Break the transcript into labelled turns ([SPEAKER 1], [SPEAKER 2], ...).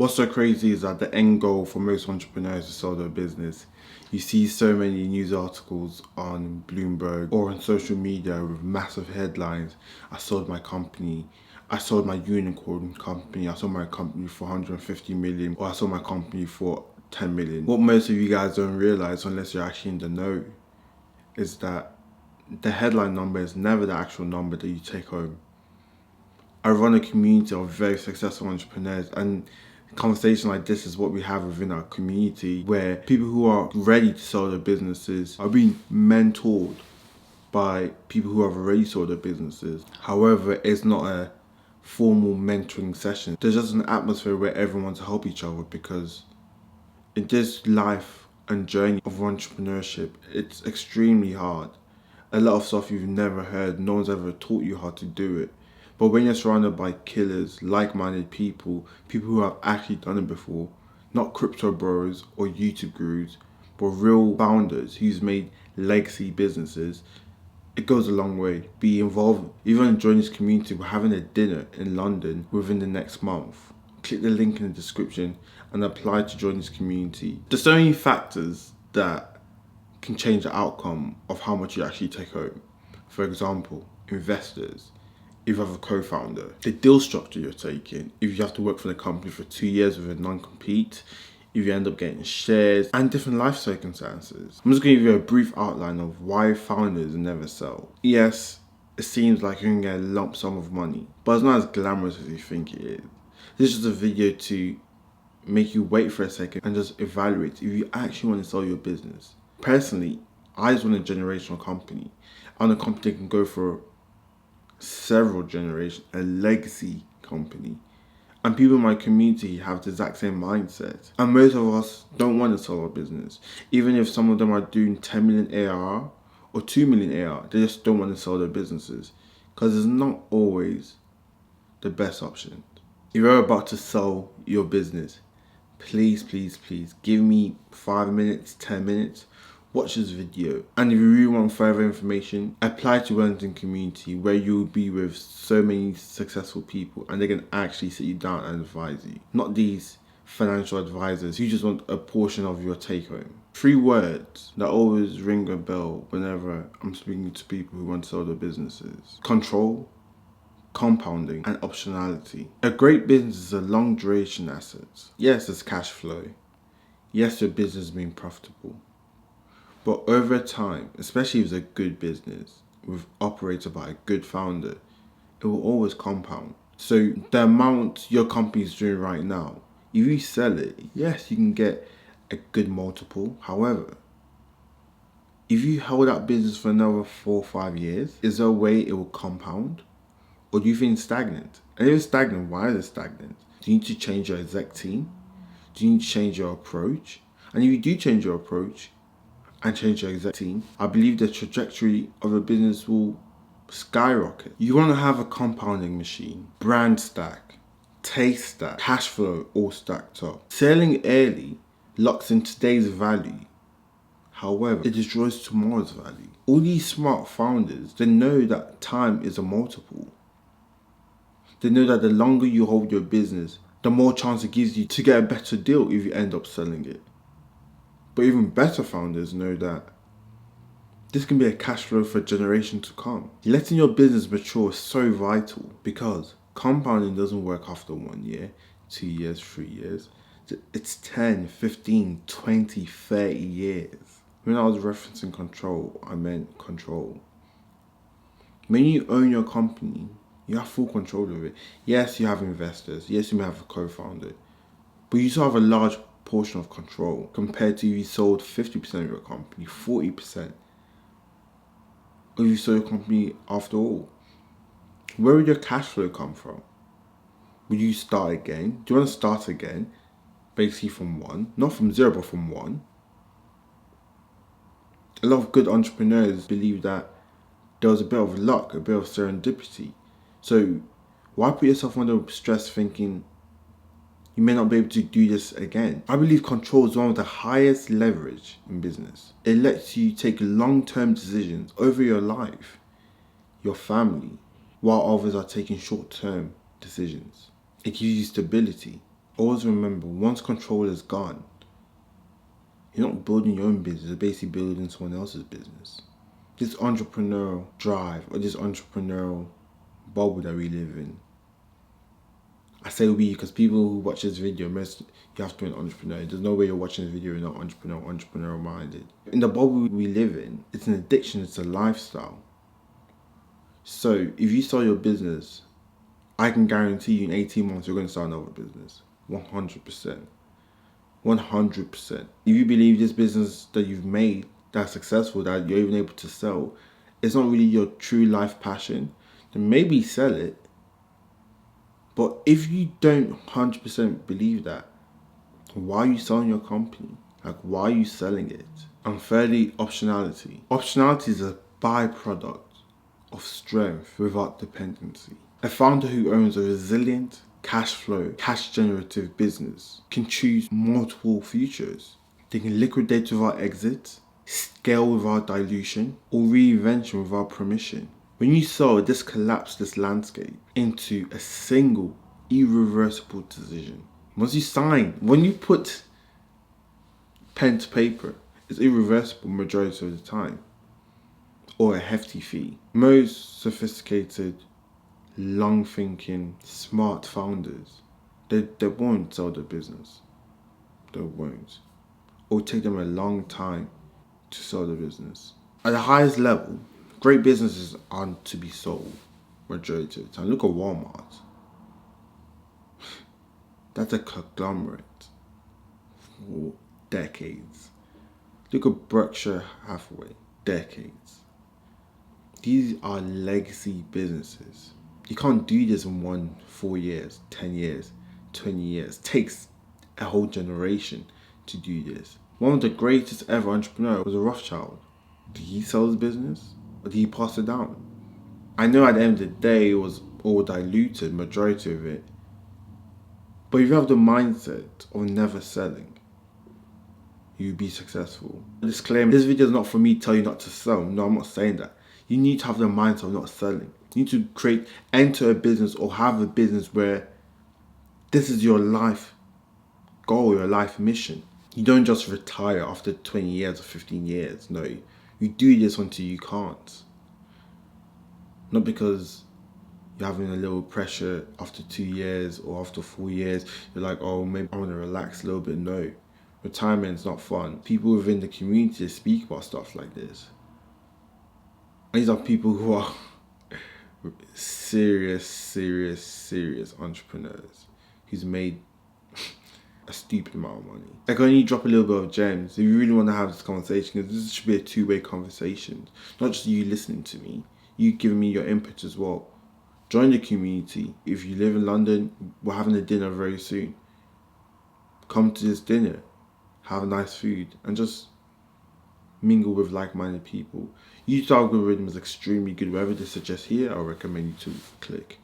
[SPEAKER 1] What's so crazy is that the end goal for most entrepreneurs is to sell their business. You see so many news articles on Bloomberg or on social media with massive headlines. I sold my company. I sold my unicorn company. I sold my company for 150 million, or I sold my company for 10 million. What most of you guys don't realize, unless you're actually in the know, is that the headline number is never the actual number that you take home. I run a community of very successful entrepreneurs, and conversation like this is what we have within our community, where people who are ready to sell their businesses are being mentored by people who have already sold their businesses. However, it's not a formal mentoring session. There's just an atmosphere where everyone wants to help each other, because in this life and journey of entrepreneurship, it's extremely hard. A lot of stuff you've never heard, no one's ever taught you how to do it. But when you're surrounded by killers, like-minded people who have actually done it before, not crypto bros or YouTube gurus, but real founders who's made legacy businesses, it goes a long way. Be involved, even join this community. We're having a dinner in London within the next month. Click the link in the description and apply to join this community. There's so many factors that can change the outcome of how much you actually take home. For example, investors. If you have a co-founder, the deal structure you're taking, if you have to work for the company for 2 years with a non-compete, if you end up getting shares, and different life circumstances. I'm just going to give you a brief outline of why founders never sell. Yes, it seems like you can get a lump sum of money, but it's not as glamorous as you think it is. This is just a video to make you wait for a second and just evaluate if you actually want to sell your business. Personally, I just want a generational company. I want a company that can go for several generations, a legacy company. And people in my community have the exact same mindset. And most of us don't want to sell our business. Even if some of them are doing 10 million ARR or 2 million ARR, they just don't want to sell their businesses, because it's not always the best option. If you're about to sell your business, please give me 5 minutes, 10 minutes, watch this video. And if you really want further information, apply to Wellington Community, where you'll be with so many successful people and they can actually sit you down and advise you. Not these financial advisors who just want a portion of your take home. 3 words that always ring a bell whenever I'm speaking to people who want to sell their businesses: control, compounding, and optionality. A great business is a long duration asset. Yes, it's cash flow. Yes, your business is being profitable. But over time, especially if it's a good business operated by a good founder, it will always compound. So the amount your company is doing right now, if you sell it, yes, you can get a good multiple. However, if you hold that business for another 4 or 5 years, is there a way it will compound? Or do you think it's stagnant? And if it's stagnant, why is it stagnant? Do you need to change your exec team? Do you need to change your approach? And if you do change your approach and change your exec team, I believe the trajectory of a business will skyrocket. You want to have a compounding machine, brand stack, taste stack, cash flow all stacked up. Selling early locks in today's value. However, it destroys tomorrow's value. All these smart founders, they know that time is a multiple. They know that the longer you hold your business, the more chance it gives you to get a better deal if you end up selling it. But even better founders know that this can be a cash flow for a generation to come. Letting your business mature is so vital, because compounding doesn't work after 1 year, 2 years, 3 years. It's 10, 15, 20, 30 years. When I was referencing control, I meant control. When you own your company, you have full control of it. Yes, you have investors. Yes, you may have a co-founder. But you still have a large portion of control compared to if you sold 50% of your company, 40%. Or if you sold your company after all. Where would your cash flow come from? Would you start again? Do you want to start again? Basically from 1. Not from 0, but from 1. A lot of good entrepreneurs believe that there was a bit of luck, a bit of serendipity. So why put yourself under stress thinking you may not be able to do this again? I believe control is one of the highest leverage in business. It lets you take long-term decisions over your life, your family, while others are taking short-term decisions. It gives you stability. Always remember, once control is gone, you're not building your own business, you're basically building someone else's business. This entrepreneurial drive or this entrepreneurial bubble that we live in. I say we because people who watch this video, you have to be an entrepreneur. There's no way you're watching this video and not entrepreneurial minded. In the bubble we live in, it's an addiction, it's a lifestyle. So if you start your business, I can guarantee you in 18 months you're going to start another business. 100%. 100%. If you believe this business that you've made that's successful, that you're even able to sell, it's not really your true life passion, then maybe sell it. But if you don't 100% believe that, why are you selling your company? Like, why are you selling it? And thirdly, optionality. Optionality is a byproduct of strength without dependency. A founder who owns a resilient, cash flow, cash generative business can choose multiple futures. They can liquidate without exit, scale without dilution, or reinvention without permission. When you sell, this collapses this landscape into a single, irreversible decision. Once you sign, when you put pen to paper, it's irreversible majority of the time, or a hefty fee. Most sophisticated, long-thinking, smart founders, they won't sell their business. They won't. It will take them a long time to sell their business. At the highest level, great businesses aren't to be sold majority of the time. Look at Walmart. That's a conglomerate for decades. Look at Berkshire Hathaway. Decades. These are legacy businesses. You can't do this in 4 years, 10 years, 20 years. It takes a whole generation to do this. One of the greatest ever entrepreneurs was a Rothschild. Did he sell his business? Or did he pass it down? I know at the end of the day it was all diluted, majority of it. But if you have the mindset of never selling, you'll be successful. Disclaimer, this video is not for me to tell you not to sell. No, I'm not saying that. You need to have the mindset of not selling. You need to enter a business or have a business where this is your life goal, your life mission. You don't just retire after 20 years or 15 years. No, you do this until you can't. Not because you're having a little pressure after 2 years or after 4 years. You're like, oh, maybe I want to relax a little bit. No, retirement's not fun. People within the community speak about stuff like this. These are people who are serious entrepreneurs who's made a stupid amount of money. I can only drop a little bit of gems if you really want to have this conversation, because this should be a two-way conversation. Not just you listening to me, you giving me your input as well. Join the community. If you live in London, we're having a dinner very soon. Come to this dinner, have nice food, and just mingle with like-minded people. YouTube algorithm is extremely good. Whatever they suggest here, I recommend you to click.